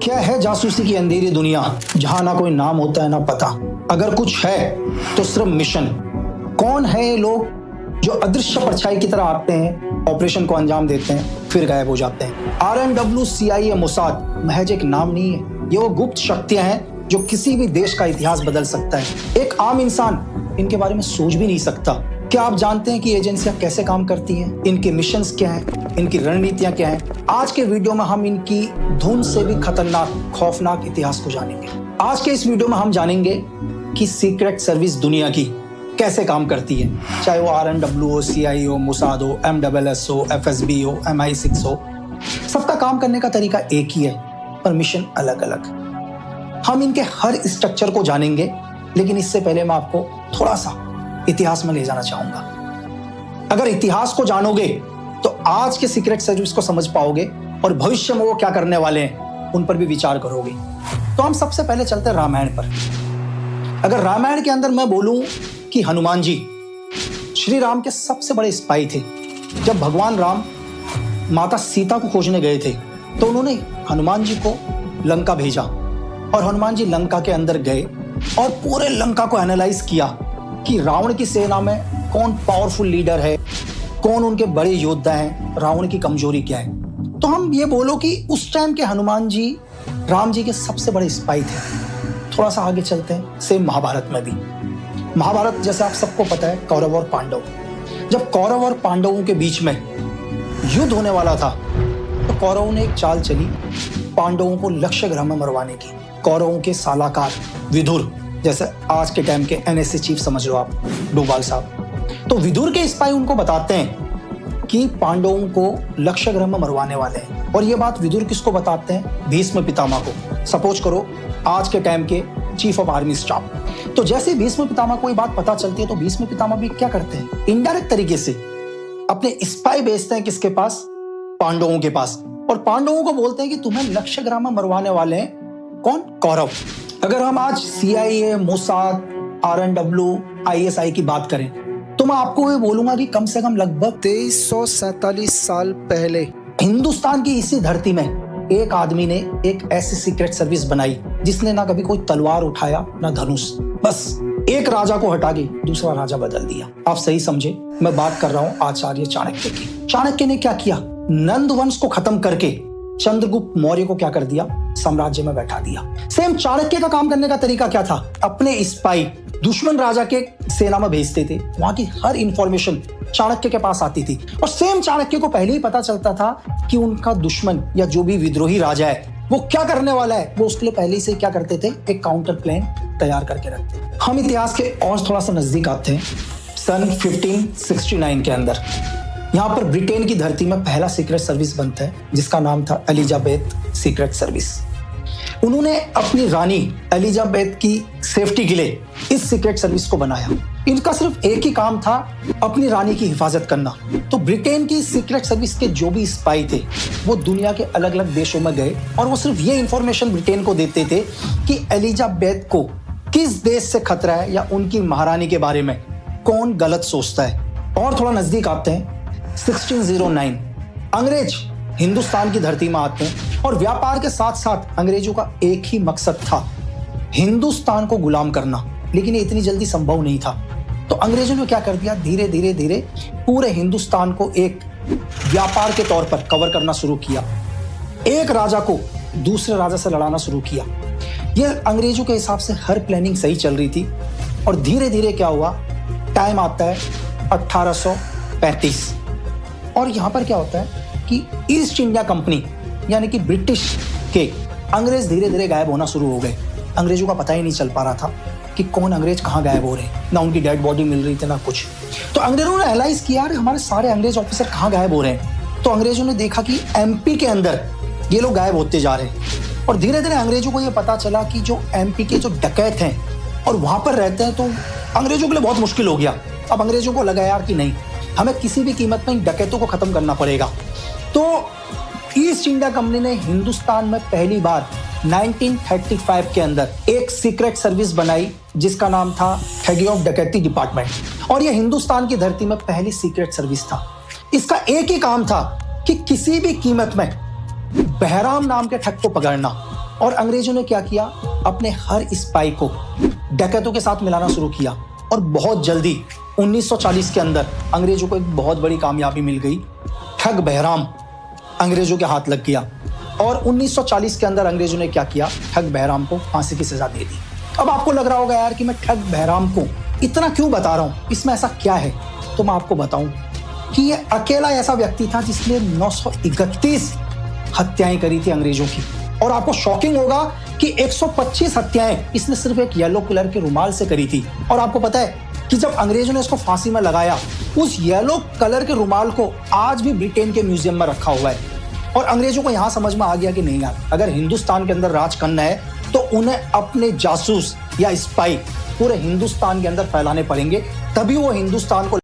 क्या है जासूसी की अंधेरी दुनिया, जहां ना कोई नाम होता है ना पता। अगर कुछ है तो सिर्फ मिशन। कौन है ये लोग जो अदृश्य परछाई की तरह आते हैं, ऑपरेशन को अंजाम देते हैं, फिर गायब हो जाते हैं। RNW, CIA, मोसाद महज एक नाम नहीं है, ये वो गुप्त शक्तियां हैं जो किसी भी देश का इतिहास बदल सकता है। एक आम इंसान इनके बारे में सोच भी नहीं सकता। क्या आप जानते हैं कि एजेंसियां कैसे काम करती हैं, इनके मिशंस क्या हैं, इनकी रणनीतियां क्या हैं? आज के वीडियो में हम इनकी धुन से भी खतरनाक, खौफनाक इतिहास को जानेंगे। आज के इस वीडियो में हम जानेंगे कि सीक्रेट सर्विस दुनिया की कैसे काम करती है, चाहे वो RNW हो, CIA हो, मोसाद हो, MSS हो, FSB हो, MI6 हो। सबका काम करने का तरीका एक ही है, पर मिशन अलग अलग। हम इनके हर स्ट्रक्चर को जानेंगे, लेकिन इससे पहले मैं आपको थोड़ा सा इतिहास में ले जाना चाहूंगा। अगर इतिहास को जानोगे तो आज के सीक्रेट सर्विस को समझ पाओगे और भविष्य में वो क्या करने वाले हैं उन पर भी विचार करोगे। तो हम सबसे पहले चलते हैं रामायण पर। अगर रामायण के अंदर मैं बोलूं कि हनुमान जी श्री राम के सबसे बड़े स्पाई थे। जब भगवान राम माता सीता को खोजने गए थे तो उन्होंने हनुमान जी को लंका भेजा और हनुमान जी लंका के अंदर गए और पूरे लंका को एनालाइज किया कि रावण की सेना में कौन पावरफुल लीडर है, कौन उनके बड़े योद्धा हैं, रावण की कमजोरी क्या है। तो हम ये बोलो कि उस टाइम के हनुमान जी राम जी के सबसे बड़े स्पाई थे। थोड़ा सा आगे चलते हैं, सेम महाभारत में भी। महाभारत जैसे आप सबको पता है, कौरव और पांडव। जब कौरव और पांडवों के बीच में युद्ध होने वाला था तो कौरवों ने एक चाल चली पांडवों को लक्ष्य ग्रह में मरवाने की। कौरवों के सलाहकार विदुर, जैसे आज के टाइम के NSA चीफ समझ लो आप, डोभाल साहब। तो विदुर के स्पाई उनको बताते हैं कि पांडवों को लक्ष्य ग्रह में मरवाने वाले हैं। और ये बात विदुर किसको बताते हैं? भीष्म पितामह को। सपोज करो आज के टाइम के चीफ ऑफ आर्मी स्टाफ। तो जैसे भीष्म पितामह को ये बात पता चलती है तो भीष्म पितामह भी क्या करते हैं, इनडायरेक्ट तरीके से अपने स्पाई भेजते हैं किसके पास? पांडवों के पास। और पांडवों को बोलते हैं कि तुम्हें लक्ष्य ग्रह में मरवाने वाले हैं कौन? कौरव। अगर हम आज CIA, मोसाद, RNW, ISI की बात करें तो मैं आपको ये बोलूंगा कि कम से कम लगभग 2347 साल पहले हिंदुस्तान की इसी धरती में एक आदमी ने एक ऐसी सीक्रेट सर्विस बनाई जिसने ना कभी कोई तलवार उठाया ना धनुष, बस एक राजा को हटा के दूसरा राजा बदल दिया। आप सही समझे, मैं बात कर रहा हूं आचार्य चाणक्य की। चाणक्य ने क्या किया? नंद वंश को खत्म करके चंद्रगुप्त मौर्य को क्या कर दिया? साम्राज्य में बैठा दिया। सेम चाणक्य का काम करने का तरीका क्या था? अपने स्पाई दुश्मन राजा के सेना में भेजते थे, वहां की हर इंफॉर्मेशन चाणक्य के पास आती थी। और सेम चाणक्य को पहले ही पता चलता था कि उनका दुश्मन या जो भी विद्रोही राजा है वो क्या करने वाला है। वो उसके लिए पहले से क्या करते थे? एक काउंटर प्लान तैयार करके रखते। हम इतिहास के और थोड़ा सा नजदीक आते हैं। सन 1569 के अंदर यहाँ पर ब्रिटेन की धरती में पहला सीक्रेट सर्विस बनता है जिसका नाम था एलिजाबेथ सीक्रेट सर्विस। उन्होंने अपनी रानी एलिजाबेथ की सेफ्टी के लिए इस सीक्रेट सर्विस को बनाया। इनका सिर्फ एक ही काम था, अपनी रानी की हिफाजत करना। तो ब्रिटेन की सीक्रेट सर्विस के जो भी स्पाई थे वो दुनिया के अलग अलग देशों में गए और वो सिर्फ ये इंफॉर्मेशन ब्रिटेन को देते थे कि एलिजाबेथ को किस देश से खतरा है या उनकी महारानी के बारे में कौन गलत सोचता है। और थोड़ा नजदीक आते हैं, 1609 अंग्रेज हिंदुस्तान की धरती में आते हैं और व्यापार के साथ साथ अंग्रेजों का एक ही मकसद था, हिंदुस्तान को गुलाम करना। लेकिन ये इतनी जल्दी संभव नहीं था। तो अंग्रेजों ने क्या कर दिया? धीरे धीरे धीरे पूरे हिंदुस्तान को एक व्यापार के तौर पर कवर करना शुरू किया। एक राजा को दूसरे राजा से लड़ाना शुरू किया। यह अंग्रेजों के हिसाब से हर प्लानिंग सही चल रही थी। और धीरे धीरे क्या हुआ? टाइम आता है 1835 और यहाँ पर क्या होता है कि ईस्ट इंडिया कंपनी यानी कि ब्रिटिश के अंग्रेज धीरे धीरे गायब होना शुरू हो गए। अंग्रेजों का पता ही नहीं चल पा रहा था कि कौन अंग्रेज कहाँ गायब हो रहे हैं, ना उनकी डेड बॉडी मिल रही थी ना कुछ। तो अंग्रेजों ने एनालाइज किया हमारे सारे अंग्रेज ऑफिसर कहाँ गायब हो रहे हैं। तो अंग्रेजों ने देखा कि MP के अंदर ये लोग गायब होते जा रहे हैं। और धीरे धीरे अंग्रेजों को ये पता चला कि जो MP के जो डकैत हैं और वहां पर रहते हैं, तो अंग्रेजों के लिए बहुत मुश्किल हो गया। अब अंग्रेजों को लगा यार कि नहीं, हमें किसी भी कीमत में इन डकैतों को खत्म करना पड़ेगा। तो ईस्ट इंडिया कंपनी ने हिंदुस्तान में पहली बार 1935 के अंदर एक सीक्रेट सर्विस बनाई जिसका नाम था ठगी ऑफ डकैती डिपार्टमेंट। और यह हिंदुस्तान की धरती में पहली सीक्रेट सर्विस था। इसका एक ही काम था कि किसी भी कीमत में बहराम नाम के ठग को पकड़ना। और अंग्रेजों ने क्या किया, अपने हर स्पाई को डकैतों के साथ मिलाना शुरू किया और बहुत जल्दी 1940 के अंदर अंग्रेजों को एक बहुत बड़ी कामयाबी मिल गई। ठग बहराम अंग्रेजों के हाथ लग गया और 1940 के अंदर अंग्रेजों ने क्या किया, ठग बहराम को फांसी की सजा दे दी। अब आपको लग रहा होगा यार कि मैं ठग बहराम को इतना क्यों बता रहा हूं, इसमें ऐसा क्या है? तो मैं आपको बताऊं कि ये अकेला ऐसा व्यक्ति था जिसने 931 हत्याएं करी थी अंग्रेजों की। और आपको शॉकिंग होगा कि 125 हत्याएं इसने सिर्फ एक येलो कलर के रुमाल से करी थी। और आपको पता है कि जब अंग्रेजों ने इसको फांसी में लगाया, उस येलो कलर के रुमाल को आज भी ब्रिटेन के म्यूजियम में रखा हुआ है। और अंग्रेजों को यहां समझ में आ गया कि नहीं यार, अगर हिंदुस्तान के अंदर राज करना है तो उन्हें अपने जासूस या स्पाई पूरे हिंदुस्तान के अंदर फैलाने पड़ेंगे, तभी वो हिंदुस्तान को